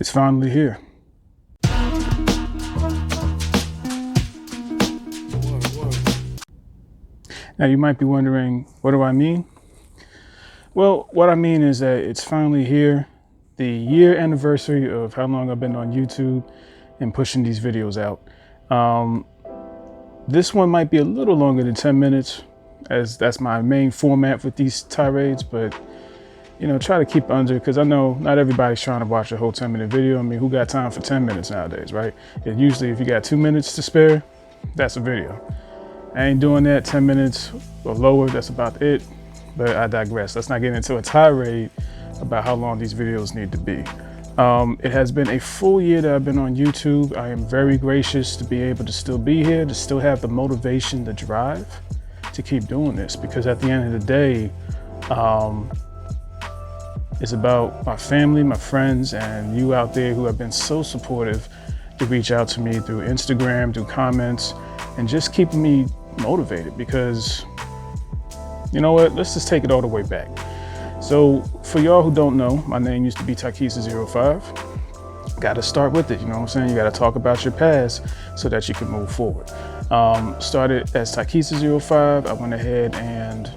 It's finally here. Now you might be wondering, what do I mean? Well, what I mean is that it's finally here. The year anniversary of how long I've been on YouTube and pushing these videos out. This one might be a little longer than 10 minutes, as that's my main format with these tirades, but you know, try to keep under, because I know not everybody's trying to watch a whole 10-minute video. I mean, who got time for 10 minutes nowadays, right? And usually if you got 2 minutes to spare, that's a video. I ain't doing that. 10 minutes or lower, that's about it. But I digress. Let's not get into a tirade about how long these videos need to be. It has been a full year that I've been on YouTube. I am very gracious to be able to still be here, to still have the motivation, the drive to keep doing this, because at the end of the day, it's about my family, my friends, and you out there who have been so supportive to reach out to me through Instagram, through comments, and just keeping me motivated. Because you know what, let's just take it all the way back. So for y'all who don't know, my name used to be Tykisa05. Got to start with it, you know what I'm saying? You got to talk about your past so that you can move forward. Started as Tykisa05. I went ahead and,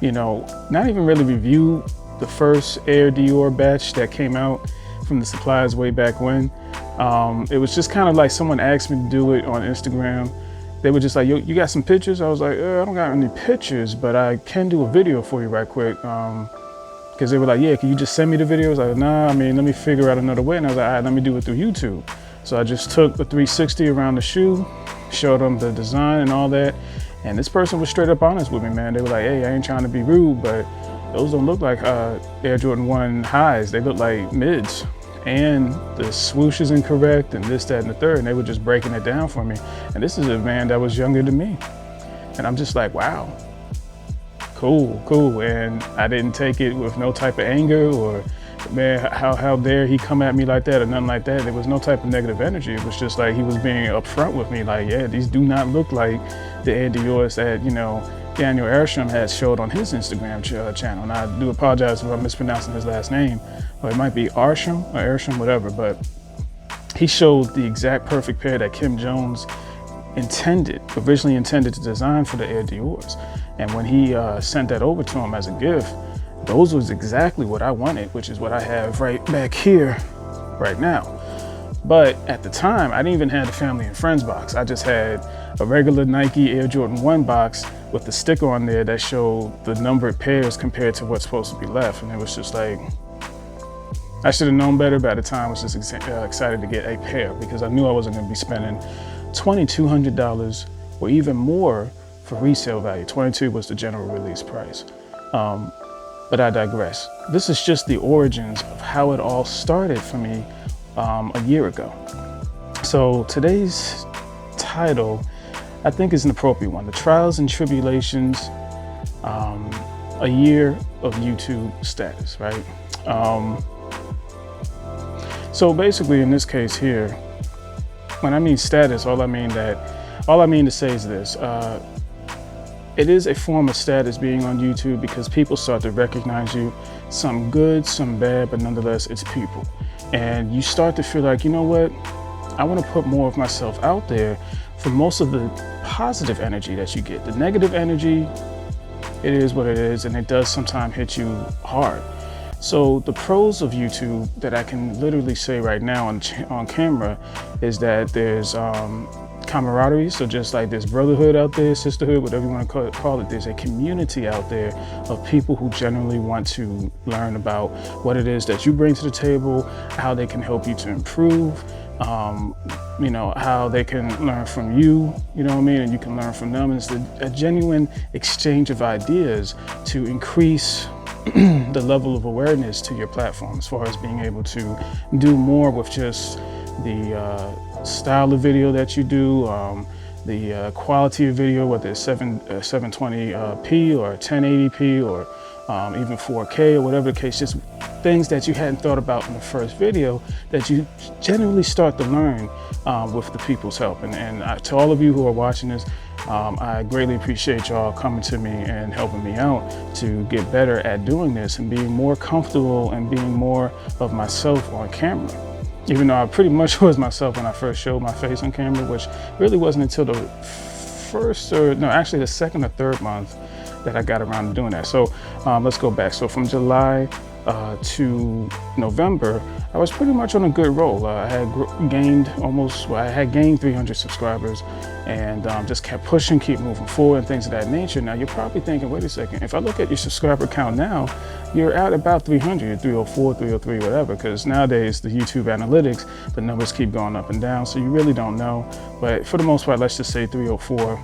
you know, not even really reviewed the first Air Diors batch that came out from the suppliers way back when. It was just kind of like someone asked me to do it on Instagram. They were just like, yo, you got some pictures? I was like, I don't got any pictures, but I can do a video for you right quick. Because they were like, yeah, can you just send me the video? I was like, nah, I mean, let me figure out another way. And I was like, all right, let me do it through YouTube. So I just took a 360 around the shoe, showed them the design and all that. And this person was straight up honest with me, man. They were like, hey, I ain't trying to be rude, but those don't look like Air Jordan 1 highs. They look like mids. And the swoosh is incorrect and this, that, and the third. And they were just breaking it down for me. And this is a man that was younger than me. And I'm just like, wow, cool. And I didn't take it with no type of anger or, man, how dare he come at me like that or nothing like that. There was no type of negative energy. It was just like he was being upfront with me. Like, yeah, these do not look like the Air Diors that, you know, Daniel Airstrom had showed on his Instagram channel. And I do apologize if I'm mispronouncing his last name, or it might be Arsham or Airstrom, whatever, but he showed the exact perfect pair that Kim Jones originally intended to design for the Air Diors. And when he sent that over to him as a gift, those was exactly what I wanted, which is what I have right back here right now. But at the time, I didn't even have the family and friends box. I just had a regular Nike Air Jordan 1 box with the sticker on there that showed the numbered pairs compared to what's supposed to be left. And it was just like, I should have known better, but at the time I was just excited to get a pair, because I knew I wasn't going to be spending $2,200 or even more for resale value. 22 was the general release price. But I digress. This is just the origins of how it all started for me a year ago. So today's title, I think, is an appropriate one. The Trials and Tribulations, a year of YouTube status, right? So basically in this case here, when I mean status, all I mean to say is this. It is a form of status being on YouTube, because people start to recognize you, some good, some bad, but nonetheless, it's people. And you start to feel like, you know what? I want to put more of myself out there for most of the positive energy that you get. The negative energy, it is what it is, and it does sometimes hit you hard. So the pros of YouTube that I can literally say right now on camera is that there's camaraderie. So just like there's brotherhood out there, sisterhood, whatever you want to call it, there's a community out there of people who generally want to learn about what it is that you bring to the table, how they can help you to improve, you know, how they can learn from you, you know what I mean, and you can learn from them. And it's a genuine exchange of ideas to increase the level of awareness to your platform, as far as being able to do more with just the style of video that you do, the quality of video, whether it's 720p or 1080p or even 4K or whatever the case, just things that you hadn't thought about in the first video that you generally start to learn with the people's help. And to all of you who are watching this, I greatly appreciate y'all coming to me and helping me out to get better at doing this and being more comfortable and being more of myself on camera. Even though I pretty much was myself when I first showed my face on camera, which really wasn't until the second or third month that I got around to doing that. So let's go back. So from July to November, I was pretty much on a good roll. I had gained 300 subscribers, and just kept pushing, keep moving forward and things of that nature. Now you're probably thinking, wait a second, if I look at your subscriber count now, you're at about 300, 304, 303, whatever, because nowadays the YouTube analytics, the numbers keep going up and down, so you really don't know. But for the most part, let's just say 304.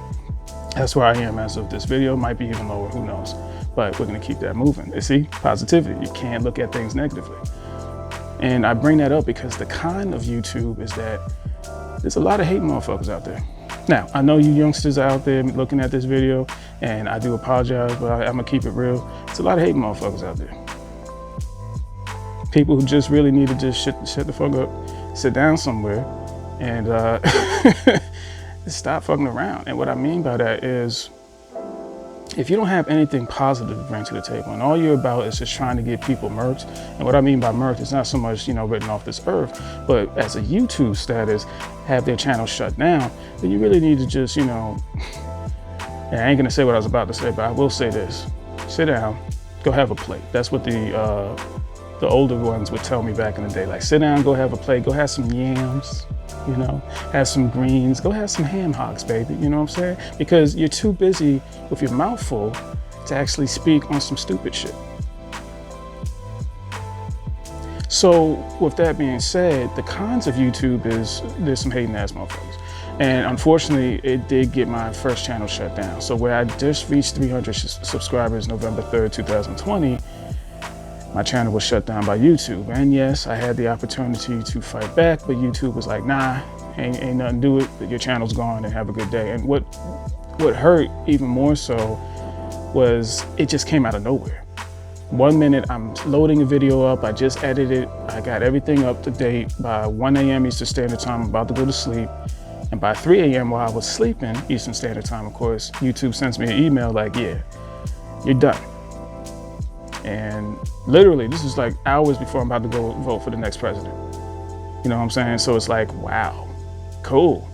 That's where I am as of this video. Might be even lower, who knows? But we're gonna keep that moving. You see, positivity. You can't look at things negatively. And I bring that up because the kind of YouTube is that there's a lot of hate motherfuckers out there. Now, I know you youngsters out there looking at this video, and I do apologize, but I'm gonna keep it real. It's a lot of hate motherfuckers out there. People who just really need to just shut the fuck up, sit down somewhere, and stop fucking around. And what I mean by that is, if you don't have anything positive to bring to the table and all you're about is just trying to get people murked, and what I mean by murked is not so much, written off this earth, but as a YouTube status, have their channel shut down, then you really need to just, and I ain't gonna say what I was about to say, but I will say this: sit down, go have a plate. That's what the older ones would tell me back in the day. Like, sit down, go have a plate, go have some yams, have some greens, go have some ham hocks, baby. You know what I'm saying? Because you're too busy with your mouth full to actually speak on some stupid shit. So with that being said, the cons of YouTube is there's some hating ass motherfuckers. And unfortunately, it did get my first channel shut down. So where I just reached 300 subscribers November 3rd, 2020, my channel was shut down by YouTube. And yes, I had the opportunity to fight back, but YouTube was like, nah, ain't nothing to do it, but your channel's gone and have a good day. And what hurt even more so was it just came out of nowhere. 1 minute I'm loading a video up, I just edited, I got everything up to date. By 1 a.m. Eastern Standard Time, I'm about to go to sleep. And by 3 a.m. while I was sleeping, Eastern Standard Time, of course, YouTube sends me an email like, yeah, you're done. And literally, this is like hours before I'm about to go vote for the next president. You know what I'm saying? So it's like, wow, cool.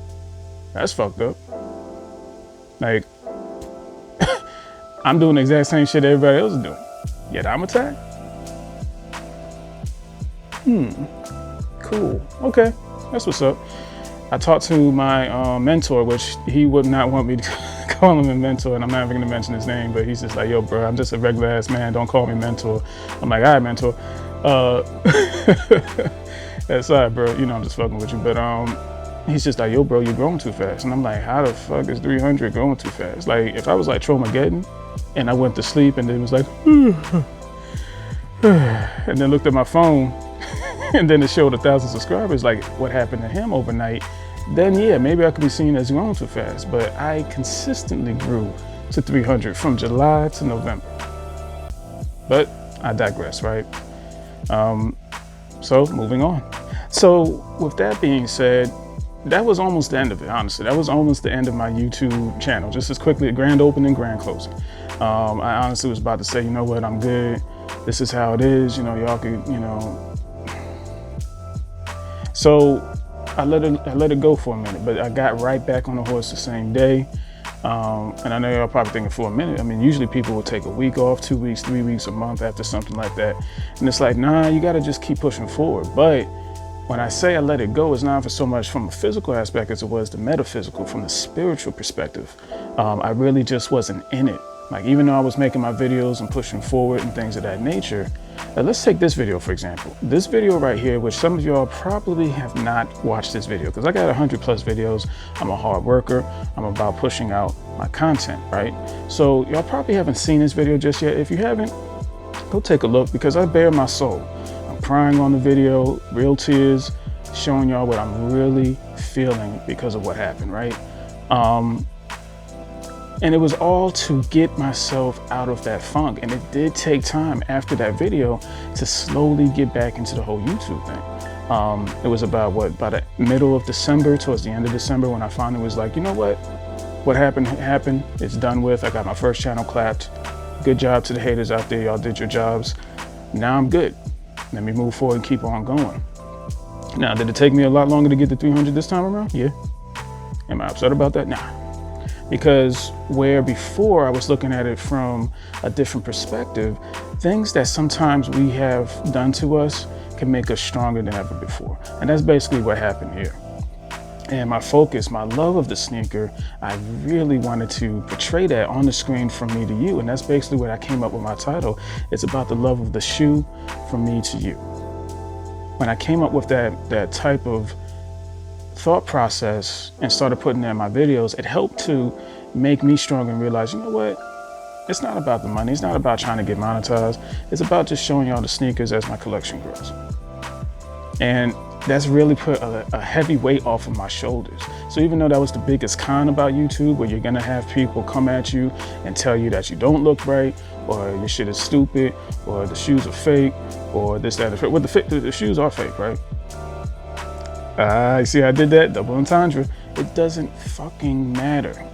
That's fucked up. Like, I'm doing the exact same shit everybody else is doing, yet I'm attacked? Cool, okay, that's what's up. I talked to my mentor, which he would not want me to call him a mentor, and I'm not even gonna mention his name, but he's just like, yo, bro, I'm just a regular ass man, don't call me mentor. I'm like, all right, mentor. That's all right, bro, I'm just fucking with you. But he's just like, yo, bro, you're growing too fast. And I'm like, how the fuck is 300 going too fast? Like, if I was like Tromageddon and I went to sleep and then was like, and then looked at my phone and then it showed 1,000 subscribers, like what happened to him overnight, then yeah, maybe I could be seen as growing too fast. But I consistently grew to 300 from July to November. But I digress, right? So moving on. So with that being said, that was almost the end of it, honestly. That was almost the end of my YouTube channel. Just as quickly, grand opening, grand closing. I honestly was about to say, you know what, I'm good. This is how it is, y'all could, So I let it go for a minute, but I got right back on the horse the same day. And I know y'all probably thinking for a minute. I mean, usually people will take a week off, 2 weeks, 3 weeks, a month after something like that. And it's like, nah, you gotta just keep pushing forward. But when I say I let it go, it's not for so much from a physical aspect as it was the metaphysical, from the spiritual perspective. I really just wasn't in it. Like, even though I was making my videos and pushing forward and things of that nature. Let's take this video, for example. This video right here, which some of y'all probably have not watched this video, because I got 100 plus videos. I'm a hard worker. I'm about pushing out my content, right? So y'all probably haven't seen this video just yet. If you haven't, go take a look, because I bare my soul. I'm crying on the video, real tears, showing y'all what I'm really feeling because of what happened, right? And it was all to get myself out of that funk. And it did take time after that video to slowly get back into the whole YouTube thing. It was about the middle of December, towards the end of December, when I finally was like, you know what? what happened, happened. It's done with. I got my first channel clapped. Good job to the haters out there. Y'all did your jobs. Now I'm good. Let me move forward and keep on going. Now, did it take me a lot longer to get to 300 this time around? Yeah. Am I upset about that? Nah. Because where before I was looking at it from a different perspective, things that sometimes we have done to us can make us stronger than ever before. And that's basically what happened here. And my focus, my love of the sneaker, I really wanted to portray that on the screen from me to you. And that's basically what I came up with my title. It's about the love of the shoe from me to you. When I came up with that type of thought process and started putting that in my videos, it helped to make me stronger and realize, you know what? It's not about the money. It's not about trying to get monetized. It's about just showing y'all the sneakers as my collection grows. And that's really put a heavy weight off of my shoulders. So even though that was the biggest con about YouTube, where you're gonna have people come at you and tell you that you don't look right, or your shit is stupid, or the shoes are fake, or this, that, and well, the shoes are fake, right? You see how I did that? Double entendre. It doesn't fucking matter.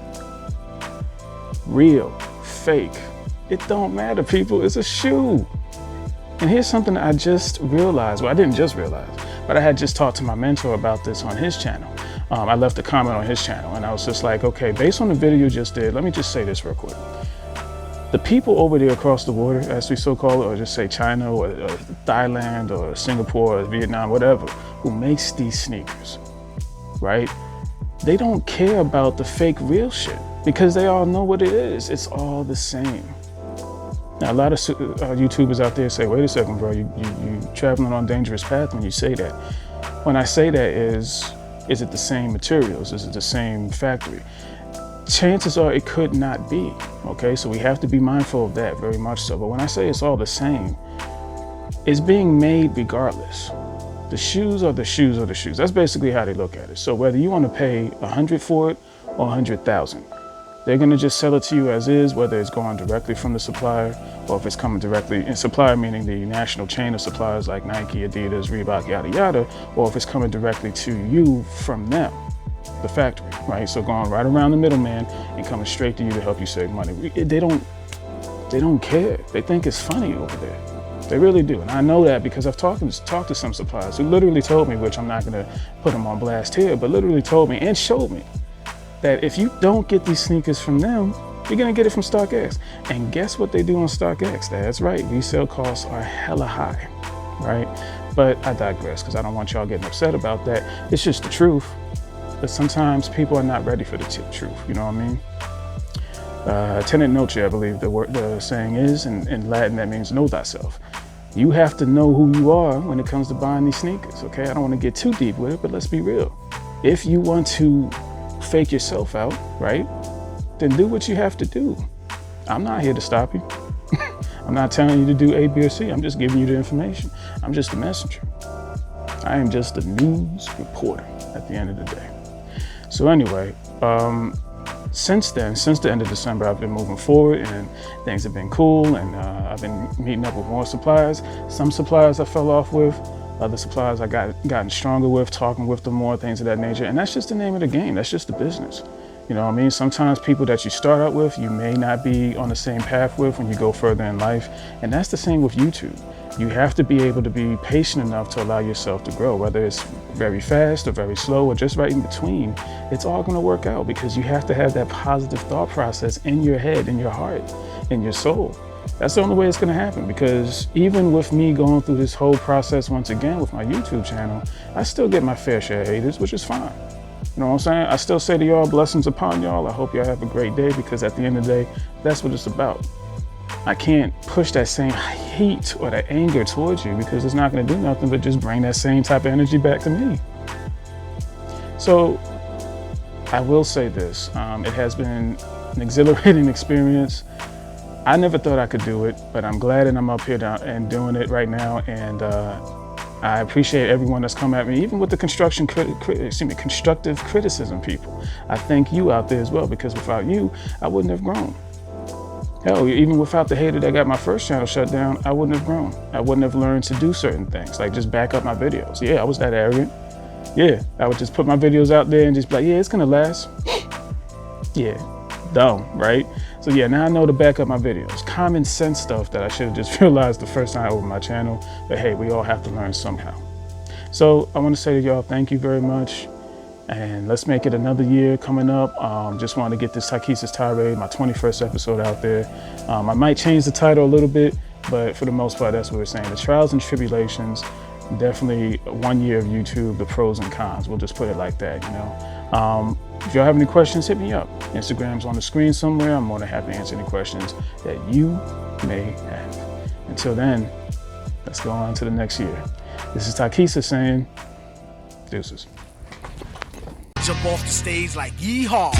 Real, fake, it don't matter, people. It's a shoe. And here's something that I just realized. Well, I didn't just realize, but I had just talked to my mentor about this on his channel. I left a comment on his channel and I was just like, okay, based on the video you just did, let me just say this real quick. The people over there across the water, as we so call it, or just say China or Thailand or Singapore or Vietnam, whatever, who makes these sneakers, right? They don't care about the fake real shit because they all know what it is. It's all the same. Now, a lot of YouTubers out there say, wait a second, bro, you traveling on dangerous path when you say that. When I say that is it the same materials? Is it the same factory? Chances are it could not be, okay? So we have to be mindful of that very much so. But when I say it's all the same, it's being made regardless. The shoes are the shoes are the shoes. That's basically how they look at it. So whether you want to pay 100 for it or 100,000, they're going to just sell it to you as is, whether it's going directly from the supplier or if it's coming directly, and supplier meaning the national chain of suppliers like Nike, Adidas, Reebok, yada, yada, or if it's coming directly to you from them, the factory, right? So going right around the middleman and coming straight to you to help you save money. They don't care. They think it's funny over there. They really do. And I know that because I've talked to some suppliers who literally told me, which I'm not going to put them on blast here, but literally told me and showed me that if you don't get these sneakers from them, you're gonna get it from StockX. And guess what they do on StockX? That's right, resale costs are hella high, right? But I digress because I don't want y'all getting upset about that. It's just the truth. But sometimes people are not ready for the truth, you know what I mean? Tenant noce, I believe the saying is, in Latin that means know thyself. You have to know who you are when it comes to buying these sneakers, okay? I don't want to get too deep with it, but let's be real. If you want to fake yourself out, right? Then do what you have to do. I'm not here to stop you. I'm not telling you to do A, B, or C. I'm just giving you the information. I'm just a messenger. I am just a news reporter at the end of the day. So anyway, since then, since the end of December, I've been moving forward and things have been cool, and I've been meeting up with more suppliers. Some suppliers I fell off with, other suppliers I gotten stronger with, talking with them more, things of that nature. And that's just the name of the game. That's just the business. You know what I mean? Sometimes people that you start out with, you may not be on the same path with when you go further in life. And that's the same with YouTube. You have to be able to be patient enough to allow yourself to grow, whether it's very fast or very slow or just right in between. It's all going to work out because you have to have that positive thought process in your head, in your heart, in your soul. That's the only way it's going to happen, because even with me going through this whole process once again with my YouTube channel, I still get my fair share of haters, which is fine. You know what I'm saying? I still say to y'all, blessings upon y'all. I hope y'all have a great day, because at the end of the day, that's what it's about. I can't push that same heat or that anger towards you, because it's not going to do nothing but just bring that same type of energy back to me. So I will say this, it has been an exhilarating experience. I never thought I could do it, but I'm glad that I'm up here and doing it right now. And I appreciate everyone that's come at me, even with the constructive criticism people. I thank you out there as well, because without you, I wouldn't have grown. Hell, even without the hater that got my first channel shut down, I wouldn't have grown. I wouldn't have learned to do certain things, like just back up my videos. Yeah, I was that arrogant. Yeah, I would just put my videos out there and just be like, yeah, it's gonna last. Yeah, dumb, right? So yeah, now I know to back up my videos. Common sense stuff that I should have just realized the first time I opened my channel. But hey, we all have to learn somehow. So I want to say to y'all, thank you very much. And let's make it another year coming up. Just wanted to get this Tykisa's Tirade, my 21st episode out there. I might change the title a little bit, but for the most part, that's what we're saying. The trials and tribulations, definitely 1 year of YouTube, the pros and cons. We'll just put it like that, you know. If y'all have any questions, hit me up. Instagram's on the screen somewhere. I'm more than happy to answer any questions that you may have. Until then, let's go on to the next year. This is Tykisa saying, deuces. Jump off the stage like yeehaw.